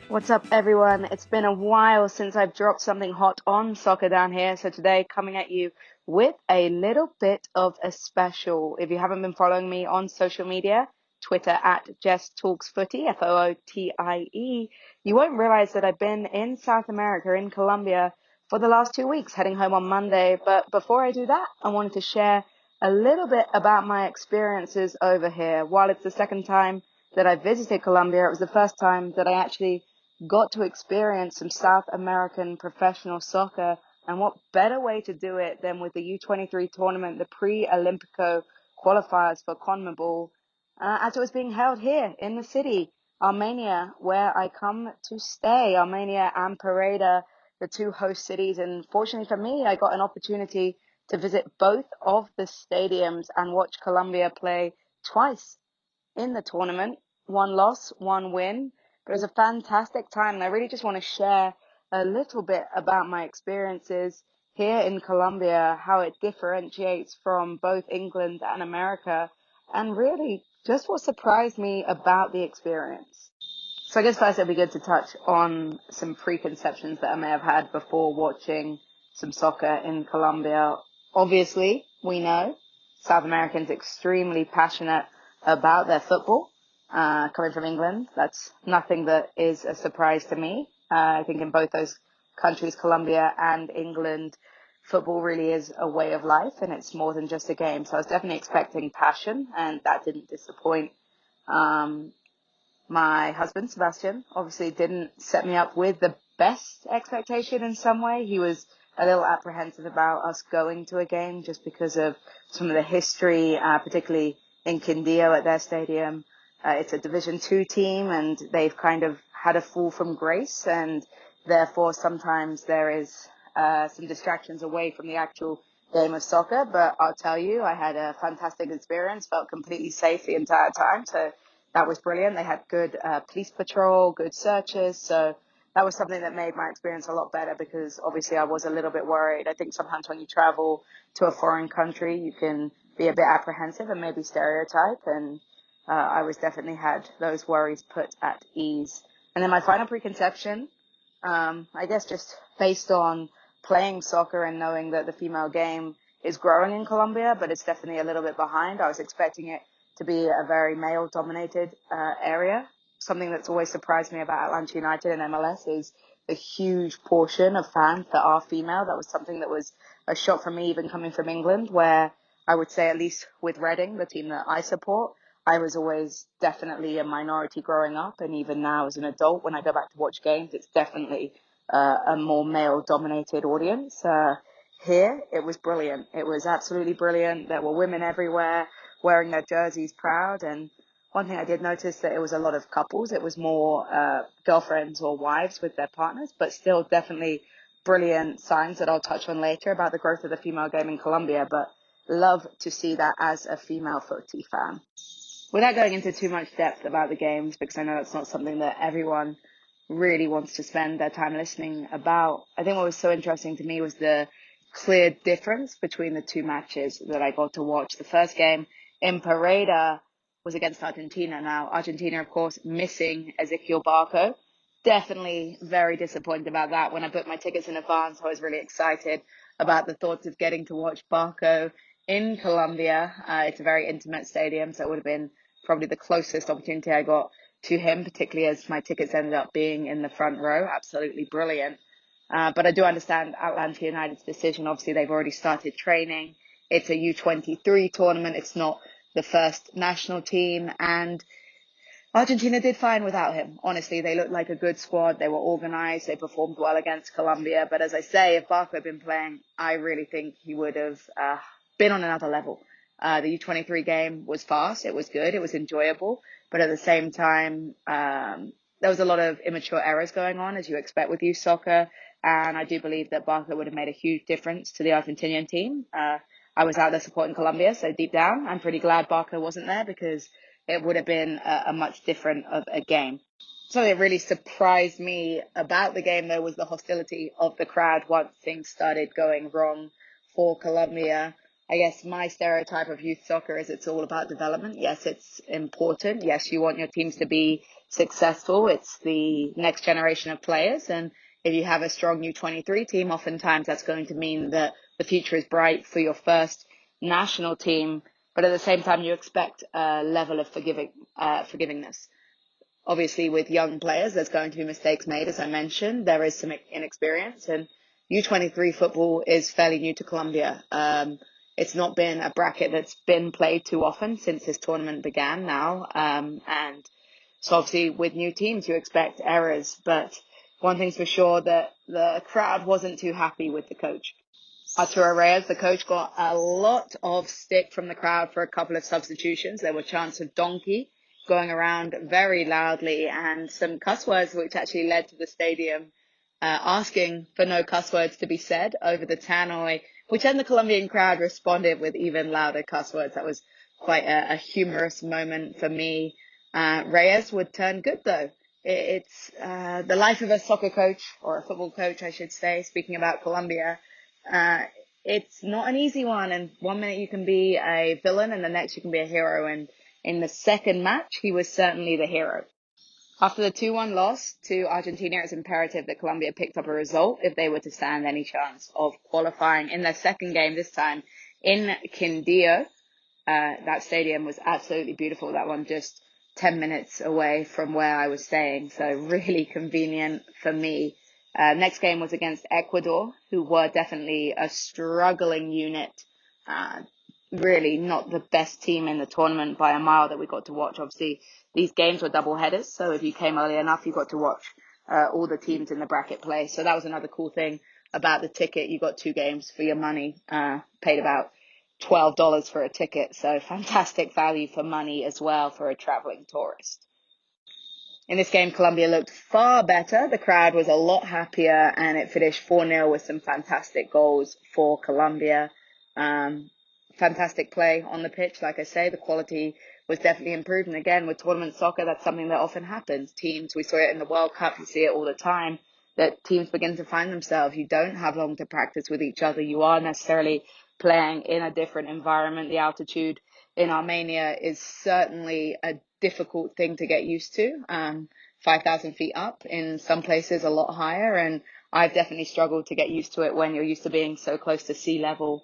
What's up, everyone? It's been a while since I've dropped something hot on soccer down here. So today, coming at you with a little bit of a special. If you haven't been following me on social media, Twitter at Jess Talks Footy, Footie, you won't realize that I've been in South America, in Colombia, for the last 2 weeks, heading home on Monday. But before I do that, I wanted to share a little bit about my experiences over here. While it's the second time that I visited Colombia, it was the first time that I actually got to experience some South American professional soccer. And what better way to do it than with the U23 tournament, the pre-Olympico qualifiers for CONMEBOL, as it was being held here in the city, Armenia, where I come to stay. Armenia and Pareda, the two host cities. And fortunately for me, I got an opportunity to visit both of the stadiums and watch Colombia play twice in the tournament. One loss, one win. But it was a fantastic time, and I really just want to share a little bit about my experiences here in Colombia, how it differentiates from both England and America, and really just what surprised me about the experience. So I guess first it'd be good to touch on some preconceptions that I may have had before watching some soccer in Colombia. Obviously, we know South Americans extremely passionate about their football. Coming from England, that's nothing that is a surprise to me. I think in both those countries, Colombia and England, football really is a way of life and it's more than just a game. So I was definitely expecting passion, and that didn't disappoint. Um, my husband, Sebastian, obviously didn't set me up with the best expectation in some way. He was a little apprehensive about us going to a game just because of some of the history, particularly in Quindío at their stadium. It's a Division Two team, and they've kind of had a fall from grace, and therefore sometimes there is some distractions away from the actual game of soccer. But I'll tell you, I had a fantastic experience, felt completely safe the entire time, so that was brilliant. They had good police patrol, good searches, so that was something that made my experience a lot better, because obviously I was a little bit worried. I think sometimes when you travel to a foreign country, you can be a bit apprehensive and maybe stereotype, and I was definitely had those worries put at ease. And then my final preconception, I guess just based on playing soccer and knowing that the female game is growing in Colombia, but it's definitely a little bit behind. I was expecting it to be a very male-dominated area. Something that's always surprised me about Atlanta United and MLS is the huge portion of fans that are female. That was something that was a shock for me, even coming from England, where I would say, at least with Reading, the team that I support, I was always definitely a minority growing up, and even now as an adult, when I go back to watch games, it's definitely a more male-dominated audience. Here, it was brilliant. It was absolutely brilliant. There were women everywhere wearing their jerseys proud, and one thing I did notice that it was a lot of couples. It was more girlfriends or wives with their partners, but still definitely brilliant signs that I'll touch on later about the growth of the female game in Colombia, but love to see that as a female footy fan. Without going into too much depth about the games, because I know that's not something that everyone really wants to spend their time listening about, I think what was so interesting to me was the clear difference between the two matches that I got to watch. The first game in Pareda was against Argentina. Now, Argentina, of course, missing Ezequiel Barco. Definitely very disappointed about that. When I booked my tickets in advance, I was really excited about the thoughts of getting to watch Barco in Colombia. It's a very intimate stadium, so it would have been probably the closest opportunity I got to him, particularly as my tickets ended up being in the front row. Absolutely brilliant. But I do understand Atlanta United's decision. Obviously, they've already started training. It's a U23 tournament. It's not the first national team. And Argentina did fine without him. Honestly, they looked like a good squad. They were organized. They performed well against Colombia. But as I say, if Barco had been playing, I really think he would have been on another level. The U23 game was fast. It was good. It was enjoyable. But at the same time, there was a lot of immature errors going on, as you expect with youth soccer. And I do believe that Barco would have made a huge difference to the Argentinian team. I was out there supporting Colombia, so deep down, I'm pretty glad Barco wasn't there, because it would have been a much different of a game. Something that really surprised me about the game, though, was the hostility of the crowd once things started going wrong for Colombia. I guess my stereotype of youth soccer is it's all about development. Yes, it's important. Yes, you want your teams to be successful, it's the next generation of players. And if you have a strong U23 team, oftentimes that's going to mean that the future is bright for your first national team. But at the same time, you expect a level of forgivingness. Obviously, with young players, there's going to be mistakes made, as I mentioned. There is some inexperience, and U23 football is fairly new to Colombia. It's not been a bracket that's been played too often since this tournament began now. And so obviously with new teams, you expect errors. But one thing's for sure, that the crowd wasn't too happy with the coach. Arturo Reyes, the coach, got a lot of stick from the crowd for a couple of substitutions. There were chants of donkey going around very loudly, and some cuss words, which actually led to the stadium asking for no cuss words to be said over the tannoy, which then the Colombian crowd responded with even louder cuss words. That was quite a humorous moment for me. Reyes would turn good, though. It's the life of a soccer coach, or a football coach, I should say, speaking about Colombia. It's not an easy one, and one minute you can be a villain and the next you can be a hero, and in the second match he was certainly the hero. After the 2-1 loss to Argentina, it's imperative that Colombia picked up a result if they were to stand any chance of qualifying in their second game, this time in Quindío. That stadium was absolutely beautiful. That one just 10 minutes away from where I was staying, so really convenient for me. Next game was against Ecuador, who were definitely a struggling unit. Really not the best team in the tournament by a mile that we got to watch. Obviously, these games were double headers, so if you came early enough, you got to watch all the teams in the bracket play. So that was another cool thing about the ticket. You got 2 games for your money, paid about $12 for a ticket. So fantastic value for money as well for a traveling tourist. In this game, Colombia looked far better. The crowd was a lot happier, and it finished 4-0 with some fantastic goals for Colombia. Fantastic play on the pitch. Like I say, the quality was definitely improved. And again, with tournament soccer, that's something that often happens. Teams, we saw it in the World Cup, you see it all the time, that teams begin to find themselves. You don't have long to practice with each other. You are necessarily playing in a different environment. The altitude in Armenia is certainly a difficult thing to get used to. 5,000 feet up, in some places a lot higher. And I've definitely struggled to get used to it when you're used to being so close to sea level.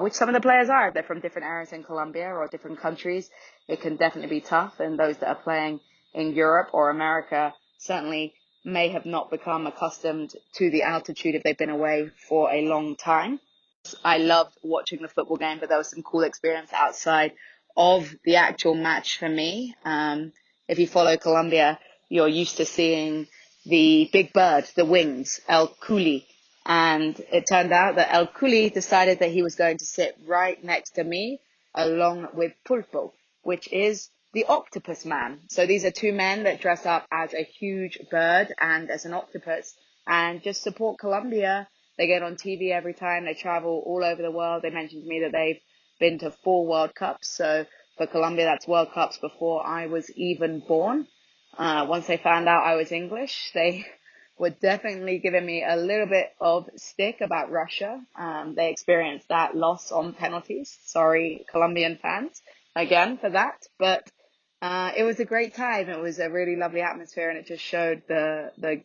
Which some of the players are. If they're from different areas in Colombia or different countries, it can definitely be tough. And those that are playing in Europe or America certainly may have not become accustomed to the altitude if they've been away for a long time. I loved watching the football game, but there was some cool experience outside of the actual match for me. If you follow Colombia, you're used to seeing the big bird, the wings, El Culi. And it turned out that El Culi decided that he was going to sit right next to me, along with Pulpo, which is the octopus man. So these are 2 men that dress up as a huge bird and as an octopus and just support Colombia. They get on TV every time. They travel all over the world. They mentioned to me that they've been to 4 World Cups. So for Colombia, that's World Cups before I was even born. Once they found out I was English, they were definitely giving me a little bit of stick about Russia. They experienced that loss on penalties. Sorry, Colombian fans, again for that. But it was a great time. It was a really lovely atmosphere, and it just showed the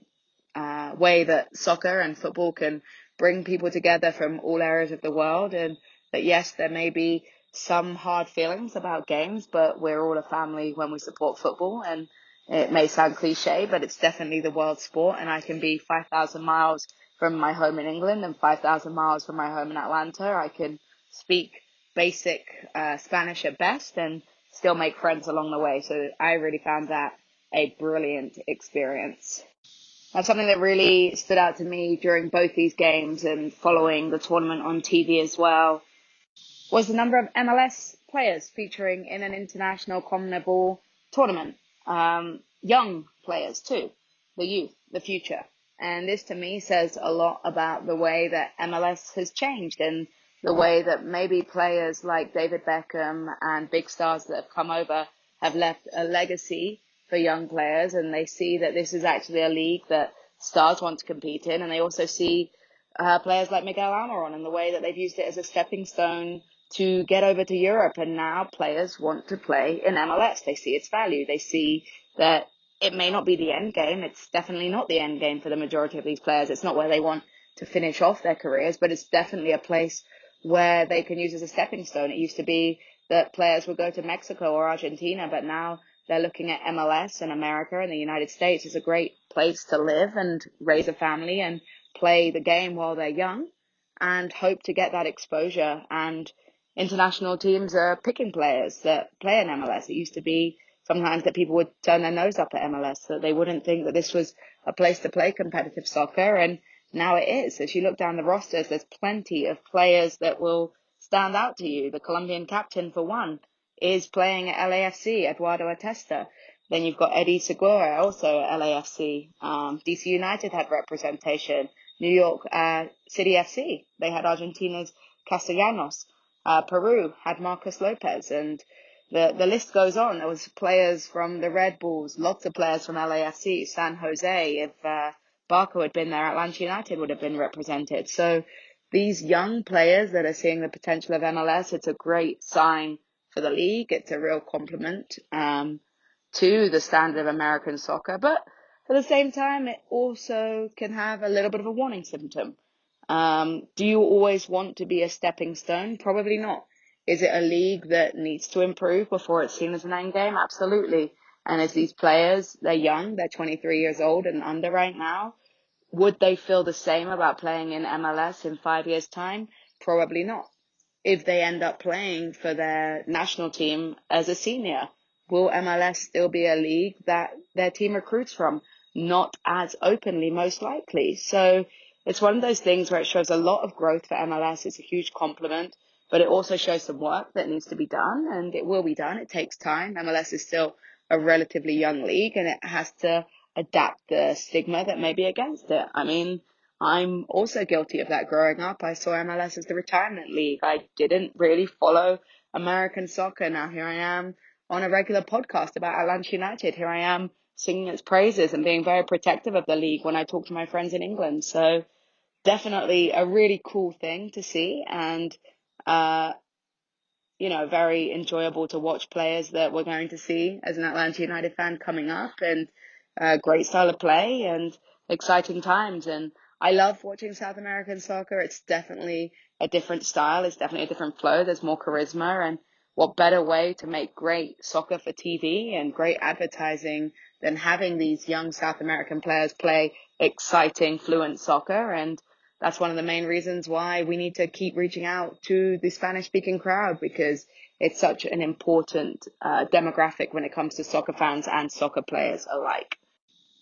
way that soccer and football can bring people together from all areas of the world. And that, yes, there may be some hard feelings about games, but we're all a family when we support football. And it may sound cliche, but it's definitely the world sport. And I can be 5,000 miles from my home in England and 5,000 miles from my home in Atlanta. I can speak basic Spanish at best and still make friends along the way. So I really found that a brilliant experience. That's something that really stood out to me during both these games and following the tournament on TV as well, was the number of MLS players featuring in an international CONMEBOL tournament. Young players too, the youth, the future. And this to me says a lot about the way that MLS has changed and the way that maybe players like David Beckham and big stars that have come over have left a legacy for young players, and they see that this is actually a league that stars want to compete in, and they also see players like Miguel Almiron and the way that they've used it as a stepping stone to get over to Europe, and now players want to play in MLS. They see its value. They see that it may not be the end game. It's definitely not the end game for the majority of these players. It's not where they want to finish off their careers, but it's definitely a place where they can use as a stepping stone. It used to be that players would go to Mexico or Argentina, but now they're looking at MLS and America and the United States as a great place to live and raise a family and play the game while they're young and hope to get that exposure. And international teams are picking players that play in MLS. It used to be sometimes that people would turn their nose up at MLS, so they wouldn't think that this was a place to play competitive soccer. And now it is. As you look down the rosters, there's plenty of players that will stand out to you. The Colombian captain, for one, is playing at LAFC, Eduardo Atesta. Then you've got Eddie Segura, also at LAFC. DC United had representation. New York City FC, they had Argentina's Castellanos. Peru had Marcos Lopez, and the list goes on. There was players from the Red Bulls, lots of players from LAFC, San Jose. If Barco had been there, Atlanta United would have been represented. So these young players that are seeing the potential of MLS, it's a great sign for the league. It's a real compliment to the standard of American soccer. But at the same time, it also can have a little bit of a warning symptom. Do you always want to be a stepping stone? Probably not. Is it a league that needs to improve before it's seen as an end game? Absolutely. And as these players, they're young, they're 23 years old and under right now, would they feel the same about playing in MLS in 5 years' time? Probably not. If they end up playing for their national team as a senior, will MLS still be a league that their team recruits from? Not as openly, most likely. So it's one of those things where it shows a lot of growth for MLS. It's a huge compliment, but it also shows some work that needs to be done, and it will be done. It takes time. MLS is still a relatively young league, and it has to adapt the stigma that may be against it. I mean, I'm also guilty of that growing up. I saw MLS as the retirement league. I didn't really follow American soccer. Now here I am on a regular podcast about Atlanta United. Here I am singing its praises and being very protective of the league when I talk to my friends in England. So definitely a really cool thing to see, and very enjoyable to watch players that we're going to see as an Atlanta United fan coming up, and great style of play and exciting times. And I love watching South American soccer. It's definitely a different style. It's definitely a different flow. There's more charisma, and what better way to make great soccer for TV and great advertising than having these young South American players play exciting, fluent soccer. And that's one of the main reasons why we need to keep reaching out to the Spanish-speaking crowd, because it's such an important demographic when it comes to soccer fans and soccer players alike.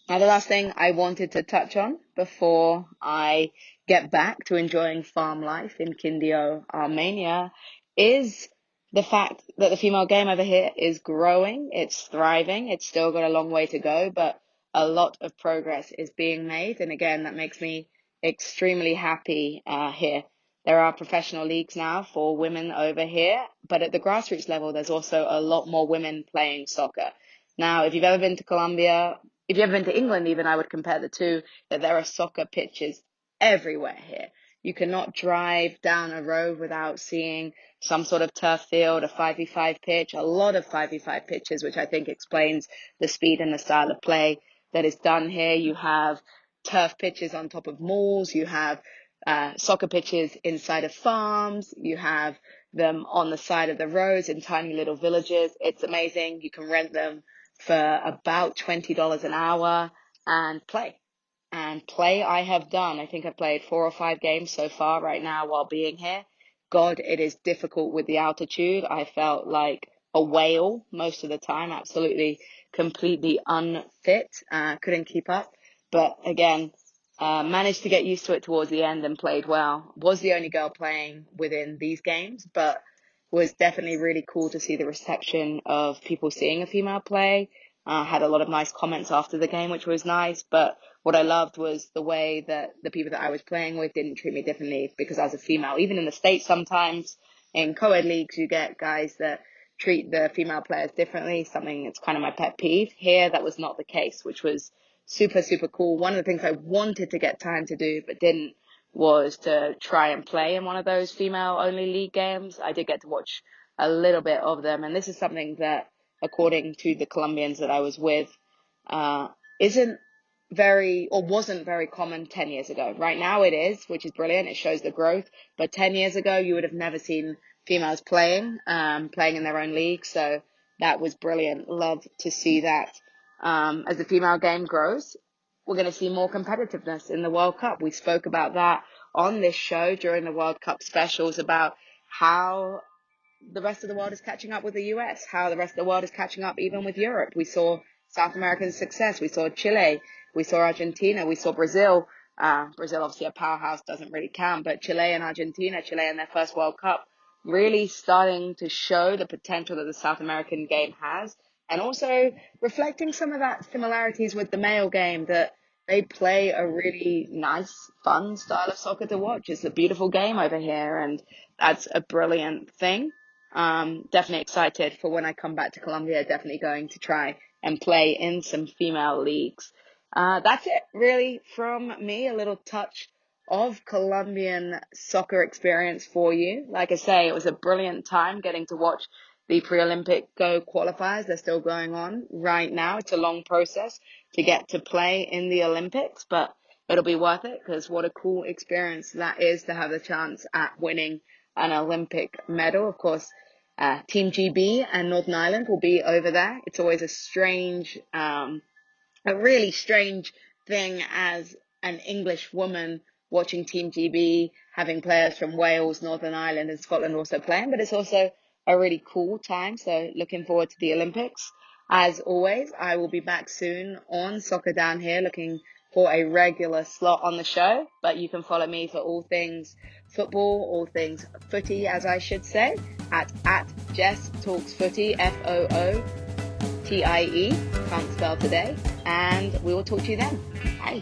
Now, the last thing I wanted to touch on before I get back to enjoying farm life in Quindío, Armenia, is the fact that the female game over here is growing. It's thriving. It's still got a long way to go, but a lot of progress is being made. And again, that makes me extremely happy here. There are professional leagues now for women over here, but at the grassroots level, there's also a lot more women playing soccer. Now, if you've ever been to Colombia, if you've ever been to England even, I would compare the two, that there are soccer pitches everywhere here. You cannot drive down a road without seeing some sort of turf field, a 5v5 pitch, a lot of 5v5 pitches, which I think explains the speed and the style of play that is done here. You have turf pitches on top of malls. You have soccer pitches inside of farms. You have them on the side of the roads in tiny little villages. It's amazing. You can rent them for about $20 an hour and play. And play I have done. I think I've played 4 or 5 games so far right now while being here. God, it is difficult with the altitude. I felt like a whale most of the time, absolutely, completely unfit. Couldn't keep up. But again, managed to get used to it towards the end and played well. Was the only girl playing within these games, but was definitely really cool to see the reception of people seeing a female play. Had a lot of nice comments after the game, which was nice. But what I loved was the way that the people that I was playing with didn't treat me differently because I was a female. Even in the States, sometimes in co-ed leagues, you get guys that treat the female players differently, something that's kind of my pet peeve. Here, that was not the case, which was super, super cool. One of the things I wanted to get time to do but didn't was to try and play in one of those female-only league games. I did get to watch a little bit of them, and this is something that, according to the Colombians that I was with, isn't very, or wasn't very common 10 years ago. Right now it is, which is brilliant. It shows the growth. But 10 years ago, you would have never seen females playing in their own league. So that was brilliant. Love to see that. As the female game grows, we're going to see more competitiveness in the World Cup. We spoke about that on this show during the World Cup specials, about how the rest of the world is catching up with the US, how the rest of the world is catching up even with Europe. We saw South American success. We saw Chile. We saw Argentina. We saw Brazil. Brazil, obviously a powerhouse, doesn't really count, but Chile and Argentina, Chile in their first World Cup, really starting to show the potential that the South American game has, and also reflecting some of that similarities with the male game, that they play a really nice, fun style of soccer to watch. It's a beautiful game over here, and that's a brilliant thing. Definitely excited for when I come back to Colombia, definitely going to try and play in some female leagues. That's it really from me, a little touch of Colombian soccer experience for you. Like I say, it was a brilliant time getting to watch the pre-Olympic Go qualifiers. They're still going on right now. It's a long process to get to play in the Olympics, but it'll be worth it, because what a cool experience that is to have the chance at winning an Olympic medal. Of course, Team GB and Northern Ireland will be over there. It's always a really strange thing as an English woman watching Team GB, having players from Wales, Northern Ireland, and Scotland also playing, but it's also a really cool time. So looking forward to the Olympics. As always, I will be back soon on Soccer Down Here, looking for a regular slot on the show, but you can follow me for all things football, all things footy, as I should say, at Jess Talks Footy, FOOTIE, can't spell today, and we will talk to you then. Bye.